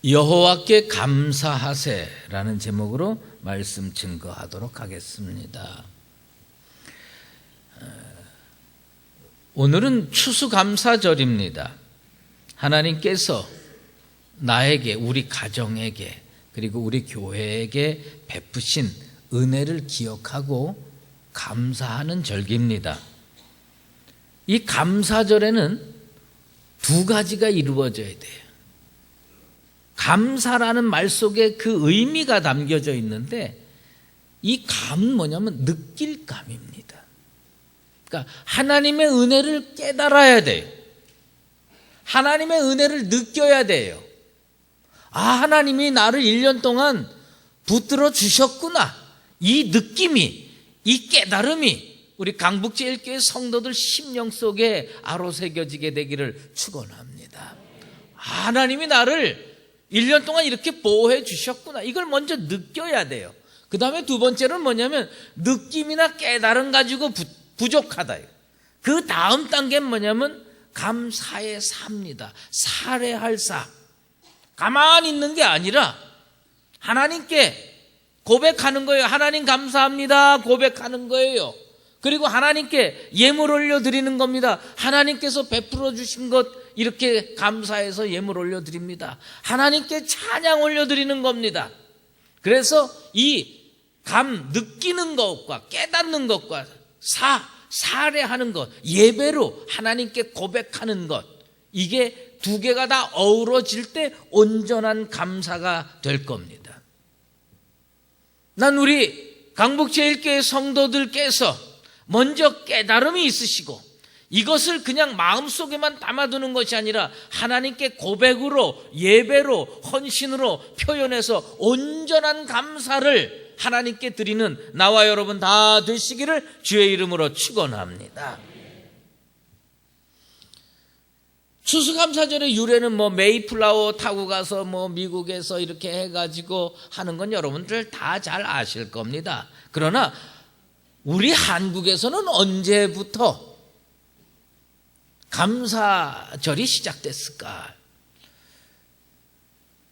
여호와께 감사하세라는 제목으로 말씀 증거하도록 하겠습니다. 오늘은 추수감사절입니다. 하나님께서 나에게, 우리 가정에게, 그리고 우리 교회에게 베푸신 은혜를 기억하고 감사하는 절기입니다. 이 감사절에는 두 가지가 이루어져야 돼요. 감사라는 말 속에 그 의미가 담겨져 있는데, 이 감은 뭐냐면 느낄 감입니다. 그러니까 하나님의 은혜를 깨달아야 돼요. 하나님의 은혜를 느껴야 돼요. 아, 하나님이 나를 1년 동안 붙들어 주셨구나. 이 느낌이, 이 깨달음이 우리 강북제일교회 성도들 심령 속에 아로새겨지게 되기를 축원합니다. 하나님이 나를 1년 동안 이렇게 보호해 주셨구나. 이걸 먼저 느껴야 돼요. 그 다음에 두 번째는 뭐냐면 느낌이나 깨달음 가지고 부족하다. 그 다음 단계는 뭐냐면 감사의 사입니다. 살해할 사. 가만히 있는 게 아니라 하나님께 고백하는 거예요. 하나님 감사합니다. 고백하는 거예요. 그리고 하나님께 예물 올려드리는 겁니다. 하나님께서 베풀어 주신 것 이렇게 감사해서 예물 올려드립니다. 하나님께 찬양 올려드리는 겁니다. 그래서 이 감, 느끼는 것과 깨닫는 것과 살해하는 것, 예배로 하나님께 고백하는 것, 이게 두 개가 다 어우러질 때 온전한 감사가 될 겁니다. 난 우리 강북제일교회 성도들께서 먼저 깨달음이 있으시고 이것을 그냥 마음속에만 담아두는 것이 아니라 하나님께 고백으로, 예배로, 헌신으로 표현해서 온전한 감사를 하나님께 드리는 나와 여러분 다 되시기를 주의 이름으로 축원합니다. 추수감사절의 유래는 메이플라워 타고 가서 미국에서 이렇게 해가지고 하는 건 여러분들 다 잘 아실 겁니다. 그러나 우리 한국에서는 언제부터 감사절이 시작됐을까?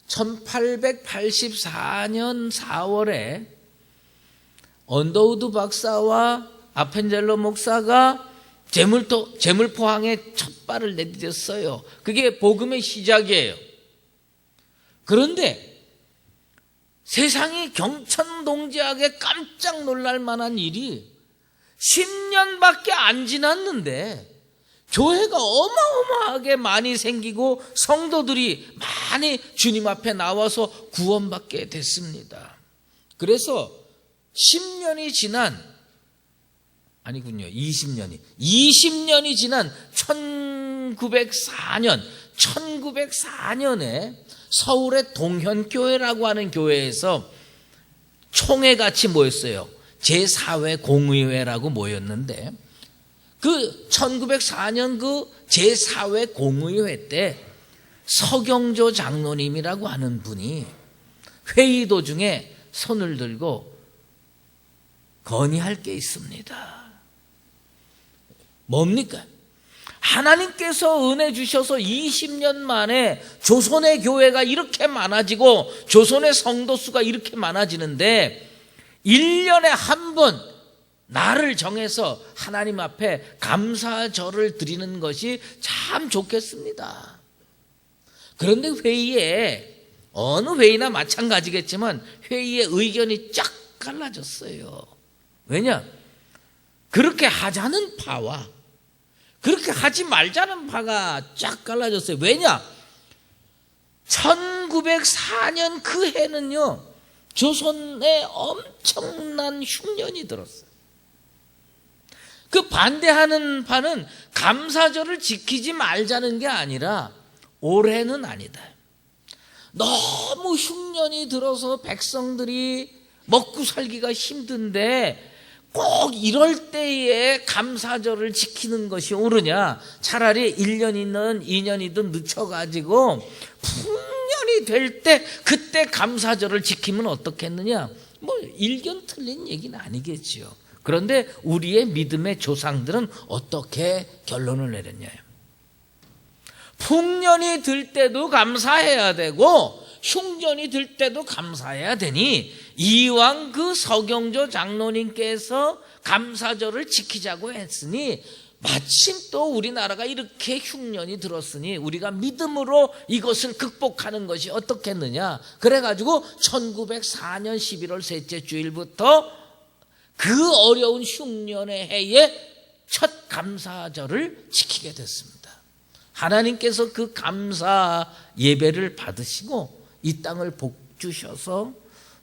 1884년 4월에 언더우드 박사와 아펜젤로 목사가 제물포항에 첫 발을 내딛었어요. 그게 복음의 시작이에요. 그런데 세상이 경천동지하게 깜짝 놀랄 만한 일이 10년밖에 안 지났는데 교회가 어마어마하게 많이 생기고 성도들이 많이 주님 앞에 나와서 구원받게 됐습니다. 그래서 10년이 지난, 아니군요, 20년이 지난 1904년에 서울의 동현교회라고 하는 교회에서 총회같이 모였어요. 제4회 공의회라고 모였는데 그 1904년 그 제4회 공의회 때 서경조 장로님이라고 하는 분이 회의 도중에 손을 들고 건의할 게 있습니다. 뭡니까? 하나님께서 은혜 주셔서 20년 만에 조선의 교회가 이렇게 많아지고 조선의 성도 수가 이렇게 많아지는데 1년에 한 번 나를 정해서 하나님 앞에 감사절을 드리는 것이 참 좋겠습니다. 그런데 회의에, 어느 회의나 마찬가지겠지만 회의의 의견이 쫙 갈라졌어요. 왜냐? 그렇게 하자는 파와 그렇게 하지 말자는 파가 쫙 갈라졌어요. 왜냐? 1904년 그 해는요, 조선에 엄청난 흉년이 들었어요. 그 반대하는 파는 감사절을 지키지 말자는 게 아니라 올해는 아니다. 너무 흉년이 들어서 백성들이 먹고 살기가 힘든데 꼭 이럴 때에 감사절을 지키는 것이 옳으냐? 차라리 1년이든 2년이든 늦춰가지고 풍년이 될 때 그때 감사절을 지키면 어떻겠느냐? 일견 틀린 얘기는 아니겠지요. 그런데 우리의 믿음의 조상들은 어떻게 결론을 내렸냐요? 풍년이 들 때도 감사해야 되고 흉년이 들 때도 감사해야 되니 이왕 그 서경조 장로님께서 감사절을 지키자고 했으니 마침 또 우리나라가 이렇게 흉년이 들었으니 우리가 믿음으로 이것을 극복하는 것이 어떻겠느냐. 그래가지고 1904년 11월 셋째 주일부터 그 어려운 흉년의 해에 첫 감사절을 지키게 됐습니다. 하나님께서 그 감사 예배를 받으시고 이 땅을 복 주셔서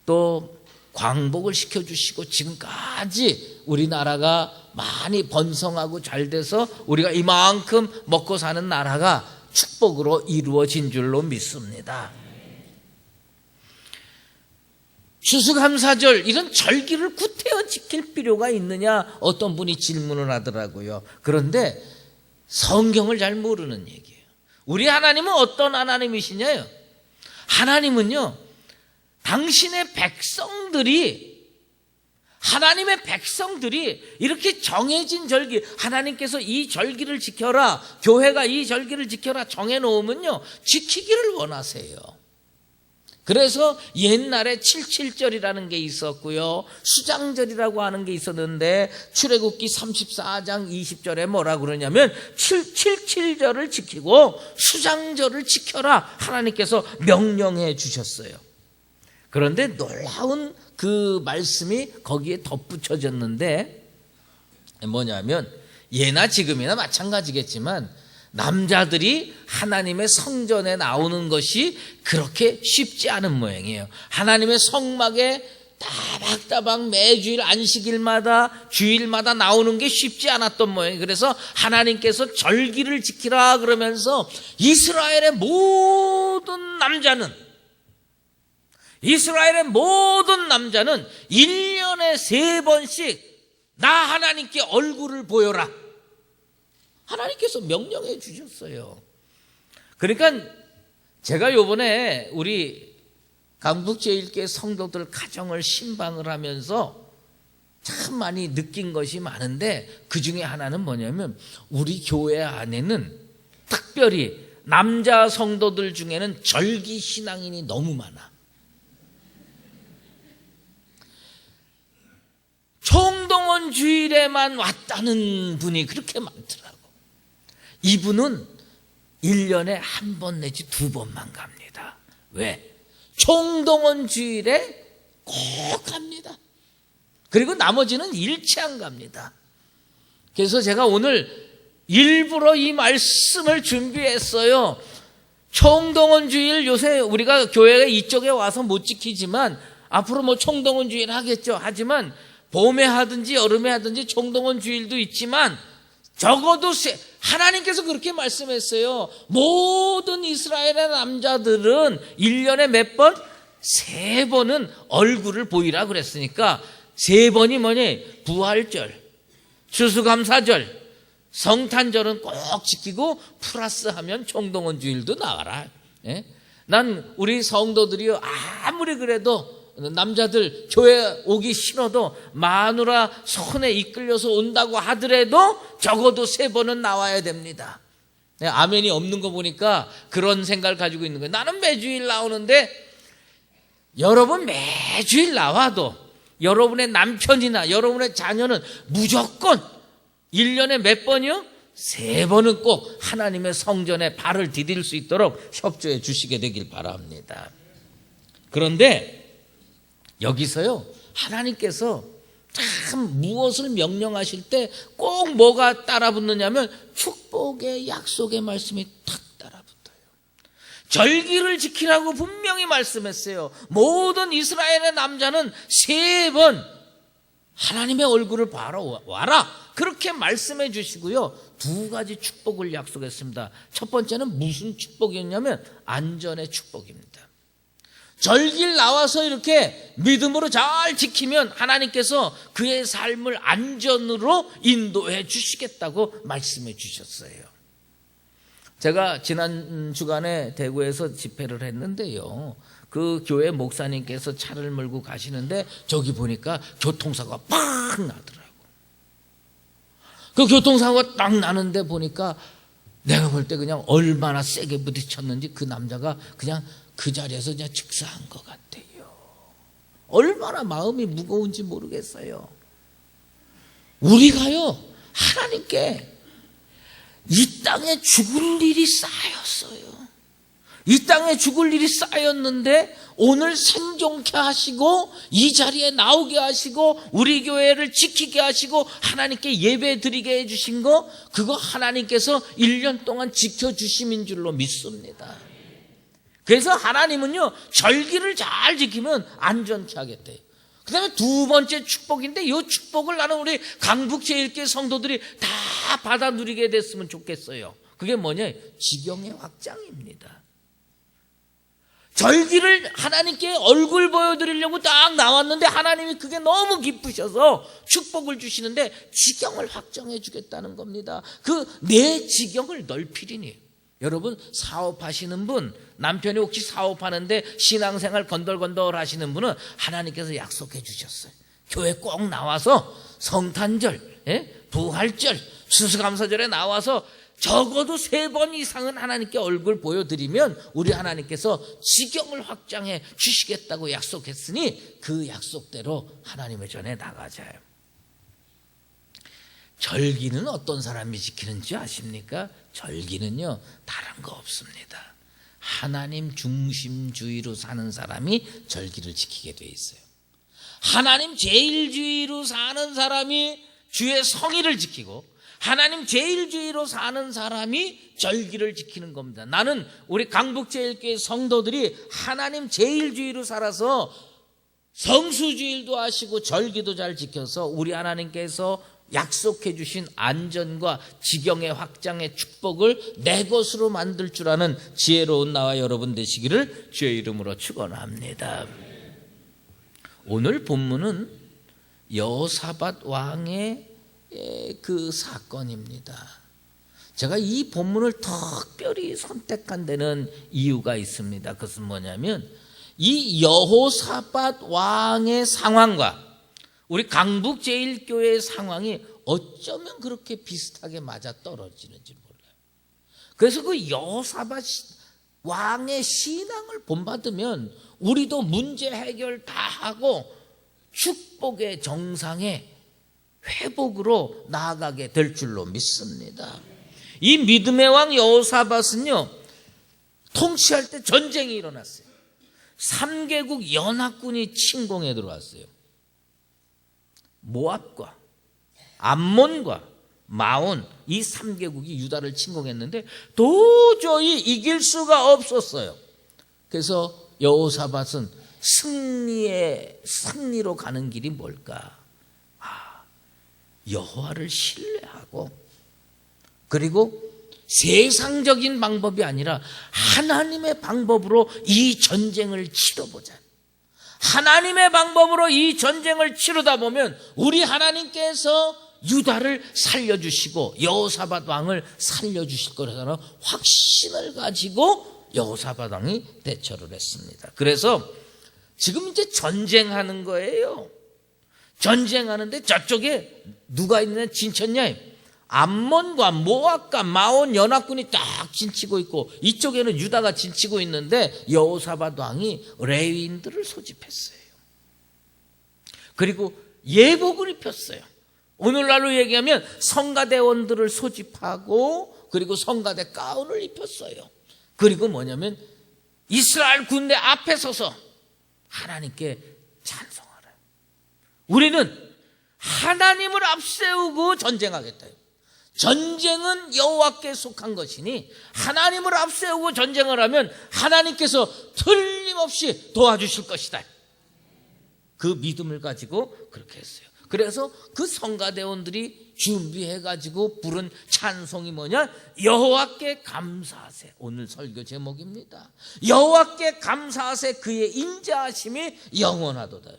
또 광복을 시켜주시고 지금까지 우리나라가 많이 번성하고 잘 돼서 우리가 이만큼 먹고 사는 나라가 축복으로 이루어진 줄로 믿습니다. 추수감사절 이런 절기를 구태여 지킬 필요가 있느냐 어떤 분이 질문을 하더라고요. 그런데 성경을 잘 모르는 얘기예요. 우리 하나님은 어떤 하나님이시냐요? 하나님은요, 당신의 백성들이, 하나님의 백성들이 이렇게 정해진 절기, 하나님께서 이 절기를 지켜라, 교회가 이 절기를 지켜라 정해놓으면요 지키기를 원하세요. 그래서 옛날에 77절이라는 게 있었고요, 수장절이라고 하는 게 있었는데 출애굽기 34장 20절에 뭐라 그러냐면 77절을 지키고 수장절을 지켜라 하나님께서 명령해 주셨어요. 그런데 놀라운 그 말씀이 거기에 덧붙여졌는데 뭐냐면 예나 지금이나 마찬가지겠지만 남자들이 하나님의 성전에 나오는 것이 그렇게 쉽지 않은 모양이에요. 하나님의 성막에 따박따박 매주일 안식일마다 주일마다 나오는 게 쉽지 않았던 모양이에요. 그래서 하나님께서 절기를 지키라 그러면서 이스라엘의 모든 남자는 1년에 3번씩 나 하나님께 얼굴을 보여라. 하나님께서 명령해 주셨어요. 그러니까 제가 요번에 우리 강북제일교회 성도들 가정을 신방을 하면서 참 많이 느낀 것이 많은데 그 중에 하나는 뭐냐면 우리 교회 안에는 특별히 남자 성도들 중에는 절기 신앙인이 너무 많아. 총동원 주일에만 왔다는 분이 그렇게 많더라고. 이분은 1년에 1번 내지 2번만 갑니다. 왜? 총동원 주일에 꼭 갑니다. 그리고 나머지는 일체 안 갑니다. 그래서 제가 오늘 일부러 이 말씀을 준비했어요. 총동원 주일 요새 우리가 교회가 이쪽에 와서 못 지키지만 앞으로 뭐 총동원 주일 하겠죠. 하지만 봄에 하든지 여름에 하든지 총동원 주일도 있지만 적어도 하나님께서 그렇게 말씀했어요. 모든 이스라엘의 남자들은 1년에 몇 번? 3번은 얼굴을 보이라 그랬으니까 3번이 뭐니? 부활절, 추수감사절, 성탄절은 꼭 지키고 플러스하면 총동원 주일도 나가라. 예? 난 우리 성도들이요 아무리 그래도 남자들 교회 오기 싫어도 마누라 손에 이끌려서 온다고 하더라도 적어도 3번은 나와야 됩니다. 아멘이 없는 거 보니까 그런 생각을 가지고 있는 거예요. 나는 매주일 나오는데 여러분 매주일 나와도 여러분의 남편이나 여러분의 자녀는 무조건 1년에 몇 번이요? 3번은 꼭 하나님의 성전에 발을 디딜 수 있도록 협조해 주시게 되길 바랍니다. 그런데 여기서요 하나님께서 참 무엇을 명령하실 때 꼭 뭐가 따라붙느냐면 축복의 약속의 말씀이 탁 따라붙어요. 절기를 지키라고 분명히 말씀했어요. 모든 이스라엘의 남자는 3번 하나님의 얼굴을 바로 와라 그렇게 말씀해 주시고요 2가지 축복을 약속했습니다. 첫 번째는 무슨 축복이었냐면 안전의 축복입니다. 절기를 나와서 이렇게 믿음으로 잘 지키면 하나님께서 그의 삶을 안전으로 인도해 주시겠다고 말씀해 주셨어요. 제가 지난 주간에 대구에서 집회를 했는데요. 그 교회 목사님께서 차를 몰고 가시는데 저기 보니까 교통사고가 팍 나더라고. 그 교통사고가 딱 나는데 보니까 내가 볼 때 그냥 얼마나 세게 부딪혔는지 그 남자가 그냥 그 자리에서 그냥 즉사한 것 같아요. 얼마나 마음이 무거운지 모르겠어요. 우리가요, 하나님께 이 땅에 죽을 일이 쌓였어요. 이 땅에 죽을 일이 쌓였는데 오늘 생존케 하시고 이 자리에 나오게 하시고 우리 교회를 지키게 하시고 하나님께 예배 드리게 해주신 거, 그거 하나님께서 1년 동안 지켜주심인 줄로 믿습니다. 그래서 하나님은요, 절기를 잘 지키면 안전케 하겠대요. 그 다음에 두 번째 축복인데, 이 축복을 나는 우리 강북제일교회 성도들이 다 받아 누리게 됐으면 좋겠어요. 그게 뭐냐? 지경의 확장입니다. 절기를 하나님께 얼굴 보여드리려고 딱 나왔는데 하나님이 그게 너무 기쁘셔서 축복을 주시는데 지경을 확정해 주겠다는 겁니다. 그 내 지경을 넓히리니. 여러분, 사업하시는 분, 남편이 혹시 사업하는데 신앙생활 건덜건덜 하시는 분은 하나님께서 약속해 주셨어요. 교회 꼭 나와서 성탄절, 부활절, 추수감사절에 나와서 적어도 3번 이상은 하나님께 얼굴 보여드리면 우리 하나님께서 지경을 확장해 주시겠다고 약속했으니 그 약속대로 하나님의 전에 나가자요. 절기는 어떤 사람이 지키는지 아십니까? 절기는요, 다른 거 없습니다. 하나님 중심주의로 사는 사람이 절기를 지키게 돼 있어요. 하나님 제일주의로 사는 사람이 주의 성의를 지키고 하나님 제일주의로 사는 사람이 절기를 지키는 겁니다. 나는 우리 강북제일교회 성도들이 하나님 제일주의로 살아서 성수주일도 하시고 절기도 잘 지켜서 우리 하나님께서 약속해 주신 안전과 지경의 확장의 축복을 내 것으로 만들 줄 아는 지혜로운 나와 여러분 되시기를 주의 이름으로 축원합니다. 오늘 본문은 여호사밧 왕의 그 사건입니다. 제가 이 본문을 특별히 선택한 데는 이유가 있습니다. 그것은 뭐냐면 이 여호사밧 왕의 상황과 우리 강북제일교회의 상황이 어쩌면 그렇게 비슷하게 맞아 떨어지는지 몰라요. 그래서 그 여호사밧 왕의 신앙을 본받으면 우리도 문제 해결 다 하고 축복의 정상에 회복으로 나아가게 될 줄로 믿습니다. 이 믿음의 왕 여호사밧은요, 통치할 때 전쟁이 일어났어요. 3개국 연합군이 침공에 들어왔어요. 모압과 암몬과 마온, 이 3개국이 유다를 침공했는데 도저히 이길 수가 없었어요. 그래서 여호사밧은 승리로 가는 길이 뭘까? 여호와를 신뢰하고, 그리고 세상적인 방법이 아니라 하나님의 방법으로 이 전쟁을 치러보자. 하나님의 방법으로 이 전쟁을 치르다 보면 우리 하나님께서 유다를 살려주시고 여호사밧 왕을 살려주실 거라는 확신을 가지고 여호사밧 왕이 대처를 했습니다. 그래서 지금 이제 전쟁하는 거예요. 전쟁하는데 저쪽에 누가 있느냐, 진쳤냐? 암몬과 모압과 마온 연합군이 딱 진치고 있고 이쪽에는 유다가 진치고 있는데 여호사밧 왕이 레위인들을 소집했어요. 그리고 예복을 입혔어요. 오늘날로 얘기하면 성가대원들을 소집하고 그리고 성가대 가운을 입혔어요. 그리고 뭐냐면 이스라엘 군대 앞에 서서 하나님께 찬송하라. 우리는 하나님을 앞세우고 전쟁하겠다. 전쟁은 여호와께 속한 것이니 하나님을 앞세우고 전쟁을 하면 하나님께서 틀림없이 도와주실 것이다. 그 믿음을 가지고 그렇게 했어요. 그래서 그 성가대원들이 준비해가지고 부른 찬송이 뭐냐? 여호와께 감사하세. 오늘 설교 제목입니다. 여호와께 감사하세. 그의 인자하심이 영원하도다.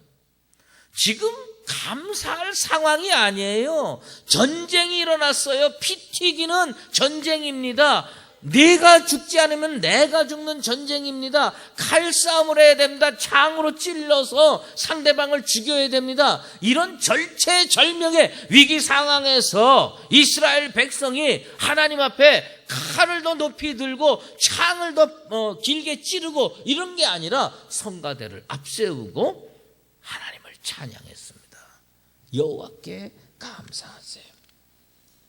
지금 감사할 상황이 아니에요. 전쟁이 일어났어요. 피 튀기는 전쟁입니다. 내가 죽지 않으면 내가 죽는 전쟁입니다. 칼싸움을 해야 됩니다. 창으로 찔러서 상대방을 죽여야 됩니다. 이런 절체절명의 위기 상황에서 이스라엘 백성이 하나님 앞에 칼을 더 높이 들고 창을 더 길게 찌르고 이런 게 아니라 성가대를 앞세우고 하나님을 찬양했습니다. 여호와께 감사하세요.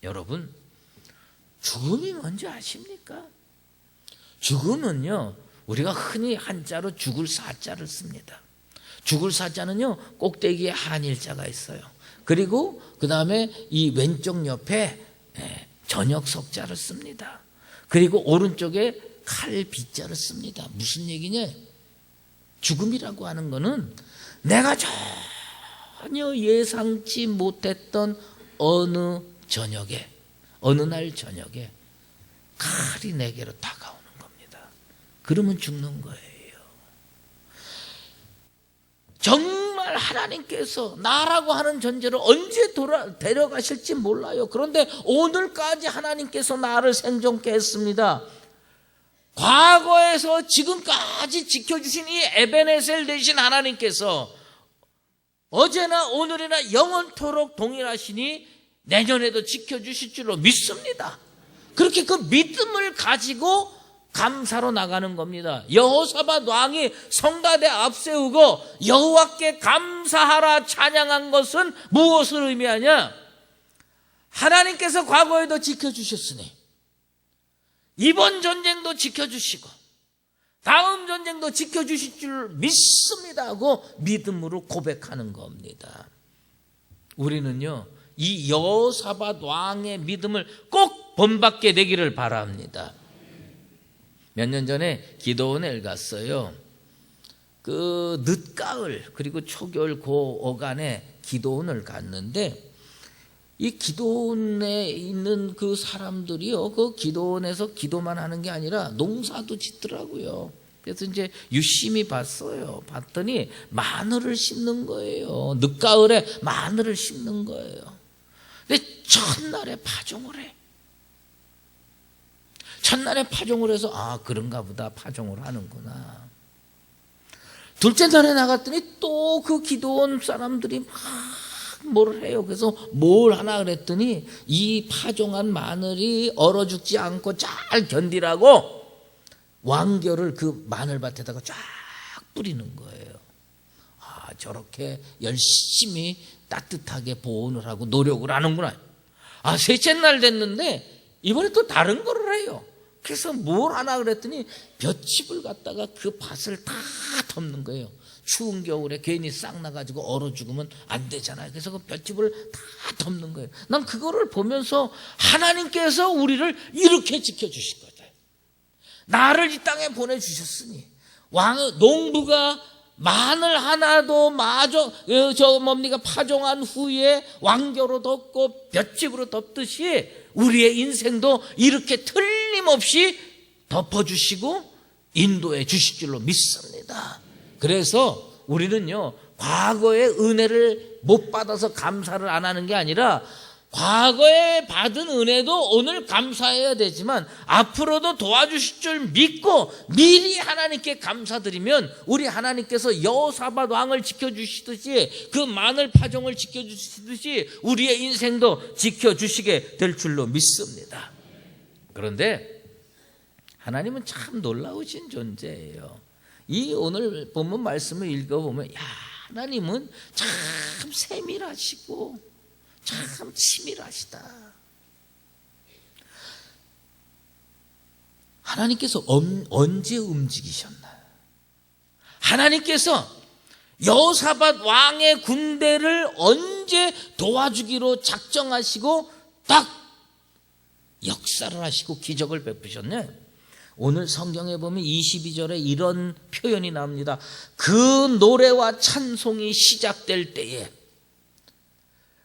여러분, 죽음이 뭔지 아십니까? 죽음은요, 우리가 흔히 한자로 죽을 사자를 씁니다. 죽을 사자는요, 꼭대기에 한일자가 있어요. 그리고 그 다음에 이 왼쪽 옆에 저녁 석자를 씁니다. 그리고 오른쪽에 칼 비자를 씁니다. 무슨 얘기냐? 죽음이라고 하는 거는 내가 전혀 예상치 못했던 어느 저녁에, 어느 날 저녁에 칼이 내게로 다가오는 겁니다. 그러면 죽는 거예요. 정말 하나님께서 나라고 하는 존재를 언제 데려가실지 몰라요. 그런데 오늘까지 하나님께서 나를 생존케 했습니다. 과거에서 지금까지 지켜주신 이 에베네셀 되신 하나님께서 어제나 오늘이나 영원토록 동일하시니 내년에도 지켜주실 줄로 믿습니다. 그렇게 그 믿음을 가지고 감사로 나가는 겁니다. 여호사밧 왕이 성가대 앞세우고 여호와께 감사하라 찬양한 것은 무엇을 의미하냐? 하나님께서 과거에도 지켜주셨으니 이번 전쟁도 지켜주시고 다음 전쟁도 지켜주실 줄 믿습니다 하고 믿음으로 고백하는 겁니다. 우리는요, 이 여호사밧 왕의 믿음을 꼭 본받게 되기를 바랍니다. 몇 년 전에 기도원에 갔어요. 그 늦가을 그리고 초겨울 고어간에 기도원을 갔는데 이 기도원에 있는 그 사람들이요, 그 기도원에서 기도만 하는 게 아니라 농사도 짓더라고요. 그래서 이제 유심히 봤어요. 봤더니 마늘을 심는 거예요. 늦가을에 마늘을 심는 거예요. 근데 첫날에 파종을 해. 첫날에 파종을 해서 그런가 보다, 파종을 하는구나. 둘째 날에 나갔더니 또 그 기도원 사람들이 막 뭘 해요. 그래서 뭘 하나 그랬더니 이 파종한 마늘이 얼어 죽지 않고 잘 견디라고 왕겨를 그 마늘밭에다가 쫙 뿌리는 거예요. 저렇게 열심히 따뜻하게 보온을 하고 노력을 하는구나. 셋째 날 됐는데 이번에 또 다른 거를 해요. 그래서 뭘 하나 그랬더니 볏짚을 갖다가 그 밭을 다 덮는 거예요. 추운 겨울에 괜히 싹 나가지고 얼어 죽으면 안 되잖아요. 그래서 그 볏짚을 다 덮는 거예요. 난 그거를 보면서 하나님께서 우리를 이렇게 지켜주신 거죠. 나를 이 땅에 보내주셨으니 농부가 마늘 하나도 파종한 후에 왕겨로 덮고 볏짚으로 덮듯이 우리의 인생도 이렇게 틀림없이 덮어주시고 인도해 주실 줄로 믿습니다. 그래서 우리는요, 과거의 은혜를 못 받아서 감사를 안 하는 게 아니라 과거에 받은 은혜도 오늘 감사해야 되지만 앞으로도 도와주실 줄 믿고 미리 하나님께 감사드리면 우리 하나님께서 여호사밧 왕을 지켜주시듯이 그 마늘 파종을 지켜주시듯이 우리의 인생도 지켜주시게 될 줄로 믿습니다. 그런데 하나님은 참 놀라우신 존재예요. 이 오늘 본문 말씀을 읽어보면 하나님은 참 세밀하시고 참 치밀하시다. 하나님께서 언제 움직이셨나? 하나님께서 여호사밧 왕의 군대를 언제 도와주기로 작정하시고 딱 역사를 하시고 기적을 베푸셨냐? 오늘 성경에 보면 22절에 이런 표현이 나옵니다. 그 노래와 찬송이 시작될 때에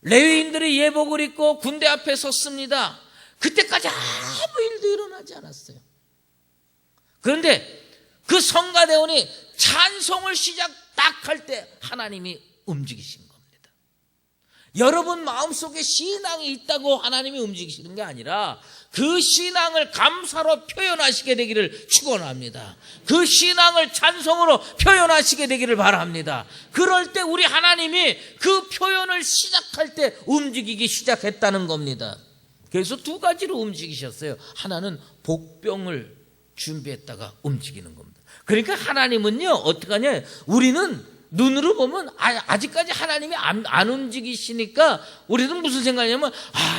레위인들이 예복을 입고 군대 앞에 섰습니다. 그때까지 아무 일도 일어나지 않았어요. 그런데 그 성가대원이 찬송을 시작 딱 할 때 하나님이 움직이신 겁니다. 여러분 마음속에 신앙이 있다고 하나님이 움직이시는 게 아니라 그 신앙을 감사로 표현하시게 되기를 축원합니다. 그 신앙을 찬송으로 표현하시게 되기를 바랍니다. 그럴 때 우리 하나님이 그 표현을 시작할 때 움직이기 시작했다는 겁니다. 그래서 두 가지로 움직이셨어요. 하나는 복병을 준비했다가 움직이는 겁니다. 그러니까 하나님은요, 어떻게 하냐, 우리는 눈으로 보면 아직까지 하나님이 안 움직이시니까 우리는 무슨 생각이냐면,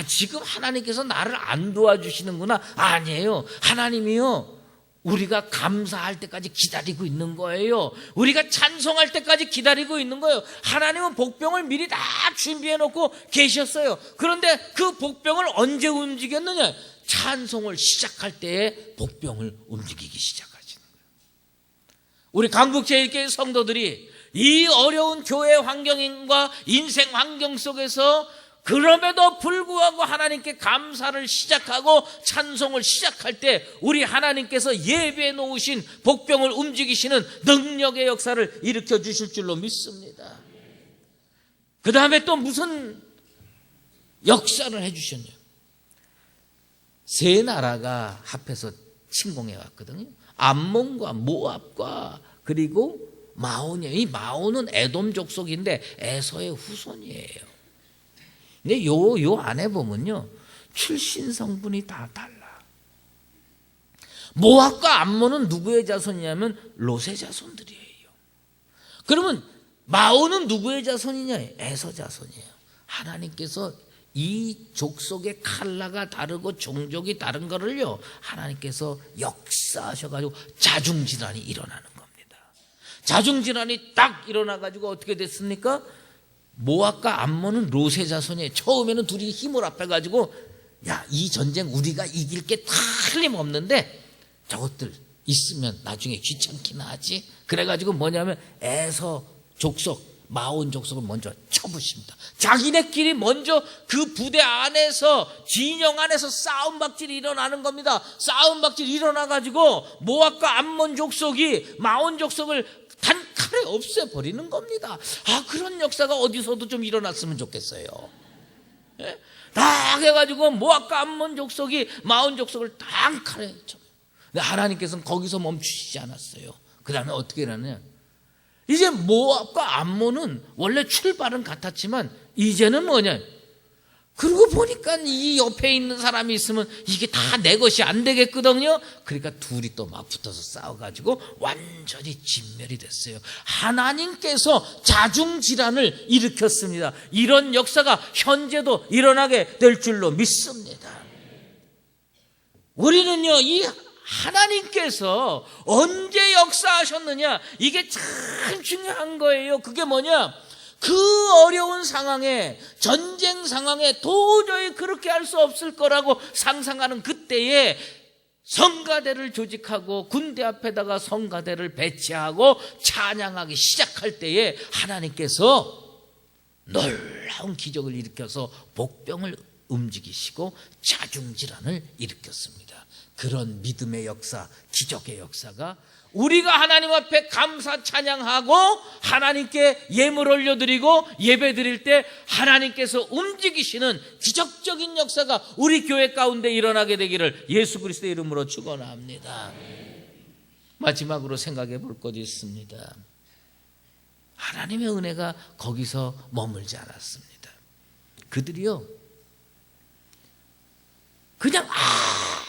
지금 하나님께서 나를 안 도와주시는구나. 아니에요. 하나님이요, 우리가 감사할 때까지 기다리고 있는 거예요. 우리가 찬송할 때까지 기다리고 있는 거예요. 하나님은 복병을 미리 다 준비해 놓고 계셨어요. 그런데 그 복병을 언제 움직였느냐? 찬송을 시작할 때에 복병을 움직이기 시작하시는 거예요. 우리 강북제일교회 성도들이 이 어려운 교회 환경과 인생 환경 속에서 그럼에도 불구하고 하나님께 감사를 시작하고 찬송을 시작할 때 우리 하나님께서 예배해 놓으신 복병을 움직이시는 능력의 역사를 일으켜 주실 줄로 믿습니다. 그 다음에 또 무슨 역사를 해 주셨냐? 세 나라가 합해서 침공해 왔거든요. 암몬과 모압과 그리고 마온이에요. 이 마온은 에돔 족속인데 에서의 후손이에요. 근데 요 안에 보면요, 출신 성분이 다 달라. 모압과 암몬은 누구의 자손이냐면 롯의 자손들이에요. 그러면 마온은 누구의 자손이냐? 에서 자손이에요. 하나님께서 이 족속의 칼라가 다르고 종족이 다른 거를요, 하나님께서 역사하셔가지고 자중질환이 일어나는 겁니다. 자중질환이 딱 일어나가지고 어떻게 됐습니까? 모압과 암몬은 롯의 자손이에요. 처음에는 둘이 힘을 합해가지고, 이 전쟁 우리가 이길 게 틀림없는데 저것들 있으면 나중에 귀찮긴 하지. 그래가지고 뭐냐면 에서 족속, 마온 족속을 먼저 쳐부십니다. 자기네끼리 먼저 그 부대 안에서, 진영 안에서 싸움박질이 일어나는 겁니다. 싸움박질이 일어나가지고 모압과 암몬 족속이 마온 족속을 단칼에 없애버리는 겁니다. 그런 역사가 어디서도 좀 일어났으면 좋겠어요. 예? 딱 해가지고 모압과 암몬 족속이 마온 족속을 단칼에 쳐요. 근데 하나님께서는 거기서 멈추시지 않았어요. 그 다음에 어떻게 일어나냐? 이제 모압과 암몬은 원래 출발은 같았지만 이제는 뭐냐? 그러고 보니까 이 옆에 있는 사람이 있으면 이게 다 내 것이 안 되겠거든요. 그러니까 둘이 또 막 붙어서 싸워가지고 완전히 진멸이 됐어요. 하나님께서 자중질환을 일으켰습니다. 이런 역사가 현재도 일어나게 될 줄로 믿습니다. 우리는요, 이 하나님께서 언제 역사하셨느냐, 이게 참 중요한 거예요. 그게 뭐냐? 그 어려운 상황에, 전쟁 상황에 도저히 그렇게 할 수 없을 거라고 상상하는 그때에 성가대를 조직하고 군대 앞에다가 성가대를 배치하고 찬양하기 시작할 때에 하나님께서 놀라운 기적을 일으켜서 복병을 움직이시고 자중질환을 일으켰습니다. 그런 믿음의 역사, 기적의 역사가 우리가 하나님 앞에 감사 찬양하고 하나님께 예물 올려드리고 예배 드릴 때 하나님께서 움직이시는 기적적인 역사가 우리 교회 가운데 일어나게 되기를 예수 그리스도의 이름으로 축원합니다. 마지막으로 생각해 볼 것이 있습니다. 하나님의 은혜가 거기서 머물지 않았습니다. 그들이요, 그냥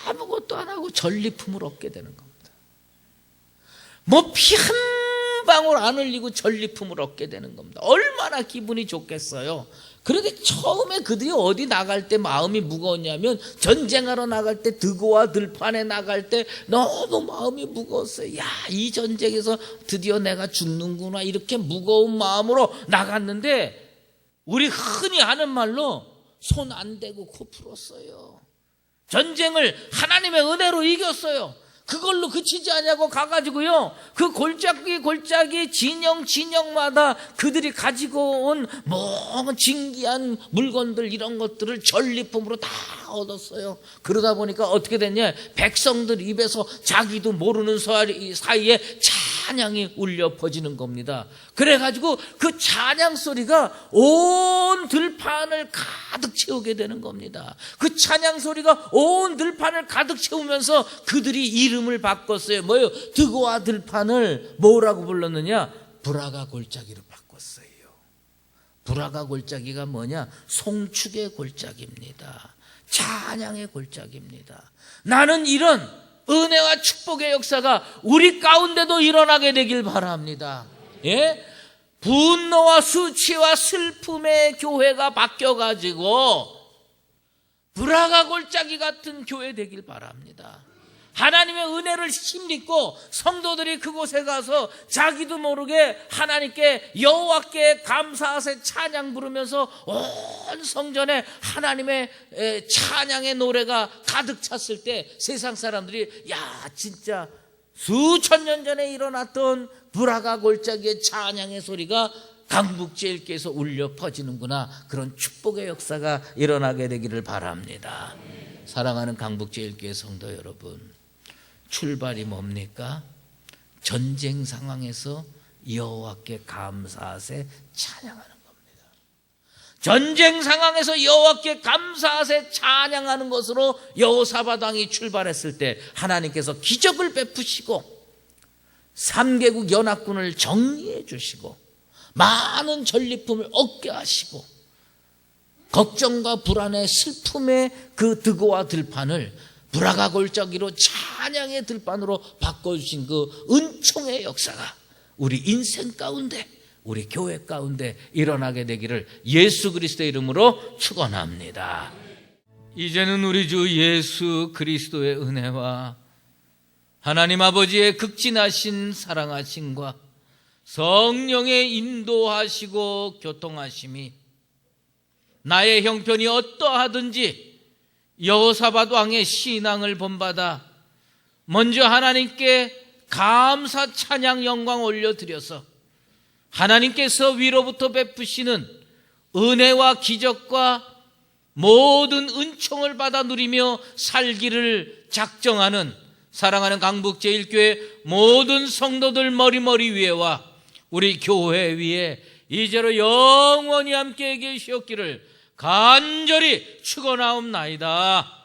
아무것도 안 하고 전리품을 얻게 되는 겁니다. 뭐 피 한 방울 안 흘리고 전리품을 얻게 되는 겁니다. 얼마나 기분이 좋겠어요. 그런데 처음에 그들이 어디 나갈 때 마음이 무거웠냐면, 전쟁하러 나갈 때, 드고와 들판에 나갈 때 너무 마음이 무거웠어요. 이 전쟁에서 드디어 내가 죽는구나, 이렇게 무거운 마음으로 나갔는데 우리 흔히 하는 말로 손 안 대고 코 풀었어요. 전쟁을 하나님의 은혜로 이겼어요. 그걸로 그치지 않냐고 가가지고요, 그 골짜기 진영마다 그들이 가지고 온 뭐 진귀한 물건들, 이런 것들을 전리품으로 다 얻었어요. 그러다 보니까 어떻게 됐냐, 백성들 입에서 자기도 모르는 사이에 찬양이 울려 퍼지는 겁니다. 그래가지고 그 찬양 소리가 온 들판을 가득 채우게 되는 겁니다. 그 찬양 소리가 온 들판을 가득 채우면서 그들이 이름을 바꿨어요. 뭐예요? 드고와 들판을 뭐라고 불렀느냐? 브라가 골짜기로 바꿨어요. 브라가 골짜기가 뭐냐? 송축의 골짜기입니다. 찬양의 골짜기입니다. 나는 이런 은혜와 축복의 역사가 우리 가운데도 일어나게 되길 바랍니다. 예? 분노와 수치와 슬픔의 교회가 바뀌어가지고 브라가 골짜기 같은 교회 되길 바랍니다. 하나님의 은혜를 힘입고 성도들이 그곳에 가서 자기도 모르게 하나님께 여호와께 감사하세 찬양 부르면서 온 성전에 하나님의 찬양의 노래가 가득 찼을 때 세상 사람들이 야 진짜 수천 년 전에 일어났던 브라가 골짜기의 찬양의 소리가 강북제일교회에서 울려 퍼지는구나. 그런 축복의 역사가 일어나게 되기를 바랍니다. 사랑하는 강북제일교회 성도 여러분, 출발이 뭡니까? 전쟁 상황에서 여호와께 감사하세 찬양하는 겁니다. 전쟁 상황에서 여호와께 감사하세 찬양하는 것으로 여호사밧 왕이 출발했을 때 하나님께서 기적을 베푸시고 3개국 연합군을 정리해 주시고 많은 전리품을 얻게 하시고 걱정과 불안의 슬픔의 그 드고와 들판을 브라가 골짜기로 찬양의 들판으로 바꿔주신 그 은총의 역사가 우리 인생 가운데 우리 교회 가운데 일어나게 되기를 예수 그리스도의 이름으로 축원합니다. 이제는 우리 주 예수 그리스도의 은혜와 하나님 아버지의 극진하신 사랑하심과 성령의 인도하시고 교통하심이 나의 형편이 어떠하든지 여호사밧 왕의 신앙을 본받아 먼저 하나님께 감사 찬양 영광 올려드려서 하나님께서 위로부터 베푸시는 은혜와 기적과 모든 은총을 받아 누리며 살기를 작정하는 사랑하는 강북제일교회 모든 성도들 머리머리 위에와 우리 교회 위에 이제로 영원히 함께 계시옵기를 간절히 축원하옵나이다.